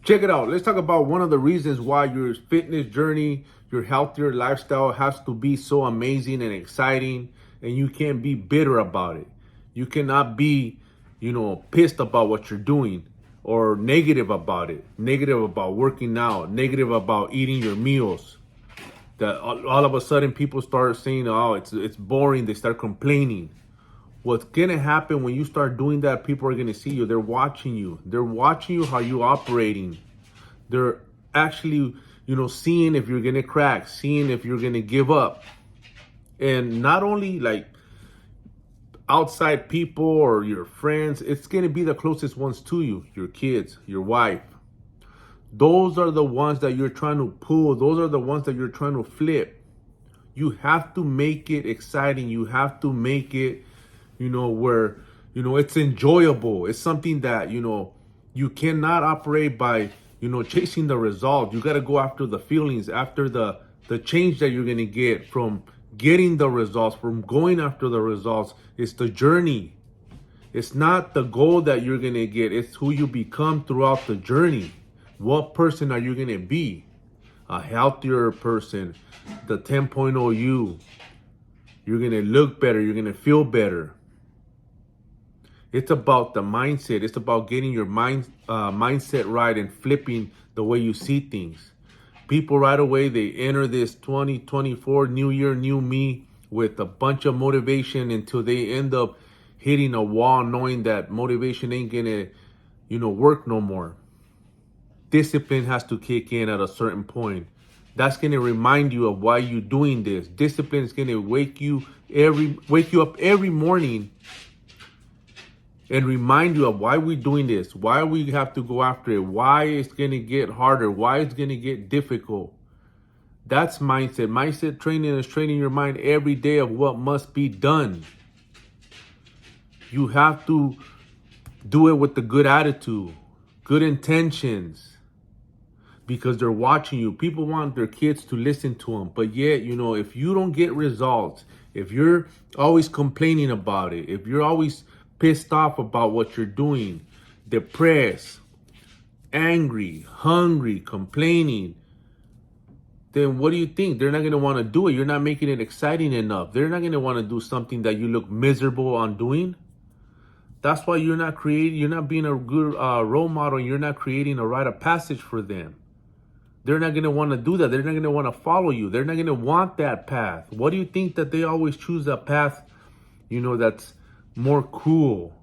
Check it out. Let's talk about one of the reasons why your fitness journey, your healthier lifestyle has to be so amazing and exciting, and you can't be bitter about it. You cannot be, pissed about what you're doing or negative about it, negative about working out, negative about eating your meals. That all of a sudden people start saying, "Oh, it's boring." They start complaining. What's gonna happen when you start doing that? People are gonna see you. They're watching you. They're watching you how you operating. They're actually, seeing if you're gonna crack, seeing if you're gonna give up. And not only like outside people or your friends, it's gonna be the closest ones to you, your kids, your wife. Those are the ones that you're trying to pull. Those are the ones that you're trying to flip. You have to make it exciting. You have to make it, where, it's enjoyable. It's something that, you cannot operate by, chasing the result. You got to go after the feelings, after the change that you're going to get from getting the results, from going after the results. It's the journey. It's not the goal that you're going to get. It's who you become throughout the journey. What person are you going to be? A healthier person, the 10.0 you. You're going to look better. You're going to feel better. It's about the mindset. It's about getting your mindset right and flipping the way you see things. People right away, they enter this 2024 new year, new me with a bunch of motivation until they end up hitting a wall knowing that motivation ain't going to, work no more. Discipline has to kick in at a certain point. That's going to remind you of why you're doing this. Discipline is going to wake you up every morning and remind you of why we're doing this, why we have to go after it, why it's going to get harder, why it's going to get difficult. That's mindset. Mindset training is training your mind every day of what must be done. You have to do it with the good attitude, good intentions, because they're watching you. People want their kids to listen to them. But yet, if you don't get results, if you're always complaining about it, if you're always pissed off about what you're doing, depressed, angry, hungry, complaining, then what do you think? They're not going to want to do it. You're not making it exciting enough. They're not going to want to do something that you look miserable on doing. That's why you're not being a good role model, and you're not creating a rite of passage for them. They're not going to want to do that. They're not going to want to follow you. They're not going to want that path. What do you think that they always choose that path, that's more cool,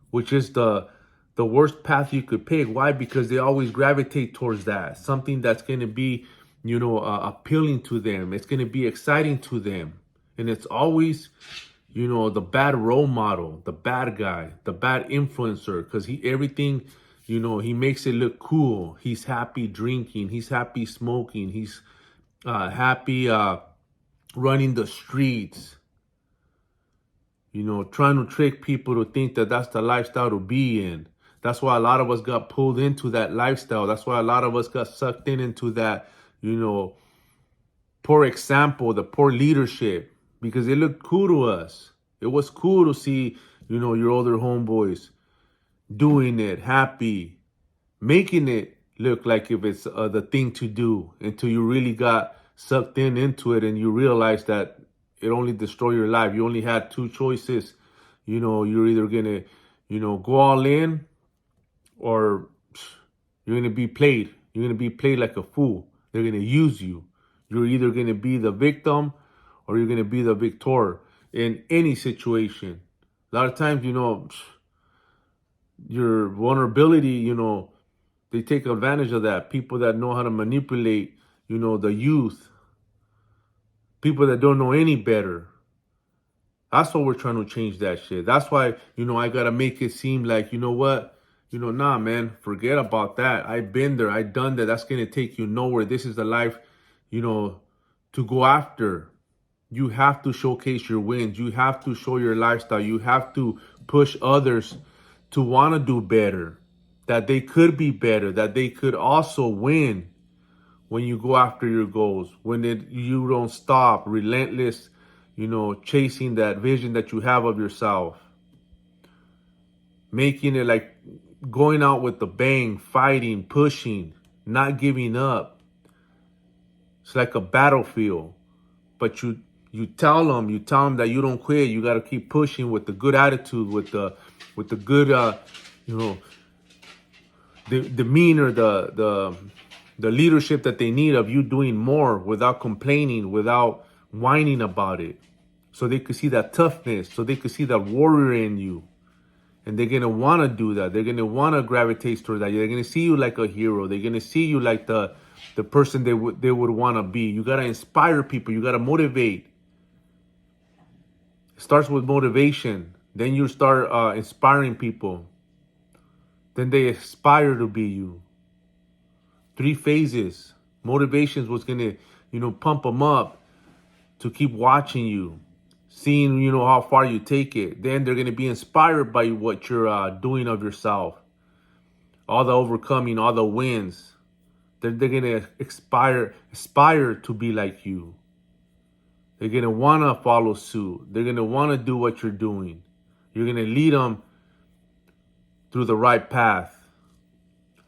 which is the worst path you could pick? Why? Because they always gravitate towards that. Something that's going to be, appealing to them. It's going to be exciting to them. And it's always, the bad role model, the bad guy, the bad influencer, because everything, he makes it look cool. He's happy drinking. He's happy smoking. He's happy running the streets. Trying to trick people to think that that's the lifestyle to be in. That's why a lot of us got pulled into that lifestyle. That's why a lot of us got sucked into that, poor example, the poor leadership, because it looked cool to us. It was cool to see, your older homeboys doing it, happy, making it look like if it's the thing to do, until you really got sucked into it and you realize that it only destroyed your life. You only had two choices. You're either going to, go all in, or you're going to be played. You're going to be played like a fool. They're going to use you. You're either going to be the victim or you're going to be the victor in any situation. A lot of times, your vulnerability, they take advantage of that. People that know how to manipulate, the youth. People that don't know any better. That's what we're trying to change that shit. That's why, I got to make it seem like, what? Nah, man, forget about that. I've been there. I've done that. That's going to take you nowhere. This is the life, to go after. You have to showcase your wins. You have to show your lifestyle. You have to push others to want to do better, that they could be better, that they could also win. When you go after your goals, when you don't stop, relentless, chasing that vision that you have of yourself, making it like going out with the bang, fighting, pushing, not giving up. It's like a battlefield. But you tell them that you don't quit. You got to keep pushing with the good attitude, with the good you know the demeanor, the leadership that they need of you doing more without complaining, without whining about it. So they could see that toughness, so they could see that warrior in you. And they're gonna wanna do that. They're gonna wanna gravitate towards that. They're gonna see you like a hero. They're gonna see you like the person they would wanna be. You gotta inspire people. You gotta motivate. It starts with motivation. Then you start inspiring people. Then they aspire to be you. 3 phases. Motivation is what's gonna, pump them up to keep watching you, seeing, how far you take it. Then they're gonna be inspired by what you're doing of yourself. All the overcoming, all the wins. They're gonna aspire to be like you. They're gonna wanna follow suit. They're gonna wanna do what you're doing. You're gonna lead them through the right path.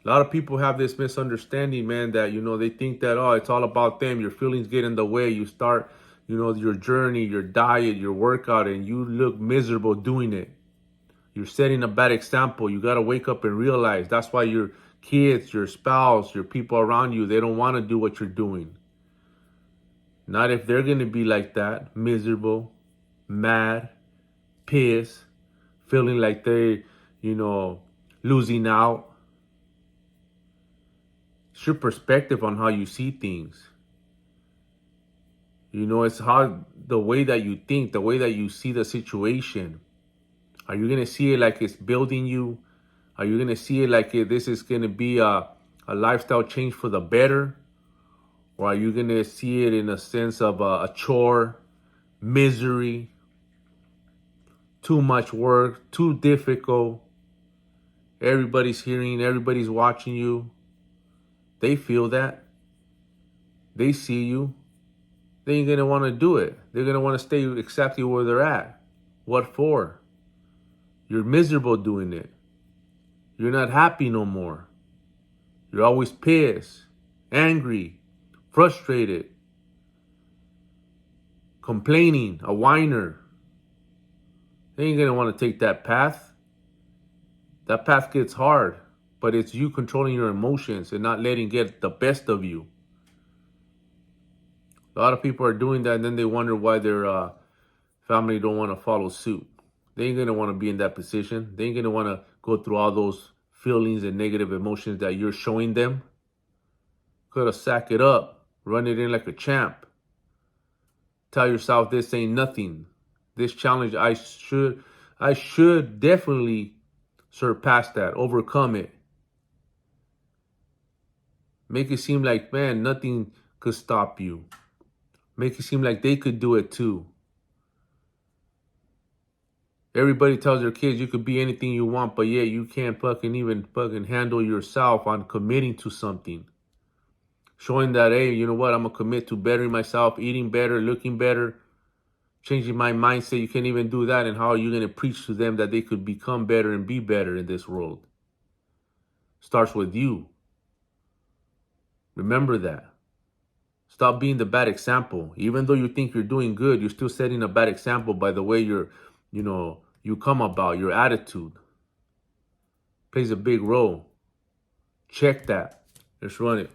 A lot of people have this misunderstanding, man, that, they think that, oh, it's all about them. Your feelings get in the way. You start, your journey, your diet, your workout, and you look miserable doing it. You're setting a bad example. You got to wake up and realize that's why your kids, your spouse, your people around you, they don't want to do what you're doing. Not if they're going to be like that, miserable, mad, pissed, feeling like they, losing out. It's your perspective on how you see things. It's how the way that you think, the way that you see the situation. Are you going to see it like it's building you? Are you going to see it like this is going to be a lifestyle change for the better? Or are you going to see it in a sense of a chore, misery, too much work, too difficult? Everybody's hearing, everybody's watching you. They feel that. They see you. They ain't going to want to do it. They're going to want to stay exactly where they're at. What for? You're miserable doing it. You're not happy no more. You're always pissed, angry, frustrated, complaining, a whiner. They ain't going to want to take that path. That path gets hard, but it's you controlling your emotions and not letting get the best of you. A lot of people are doing that, and then they wonder why their family don't want to follow suit. They ain't going to want to be in that position. They ain't going to want to go through all those feelings and negative emotions that you're showing them. Gotta sack it up. Run it in like a champ. Tell yourself this ain't nothing. This challenge, I should definitely surpass that, overcome it. Make it seem like, man, nothing could stop you. Make it seem like they could do it too. Everybody tells their kids you could be anything you want, but yet you can't even handle yourself on committing to something. Showing that, hey, you know what, I'm going to commit to bettering myself, eating better, looking better, changing my mindset. You can't even do that. And how are you going to preach to them that they could become better and be better in this world? Starts with you. Remember that. Stop being the bad example. Even though you think you're doing good, you're still setting a bad example by the way you come about. Your attitude plays a big role. Check that. Let's run it.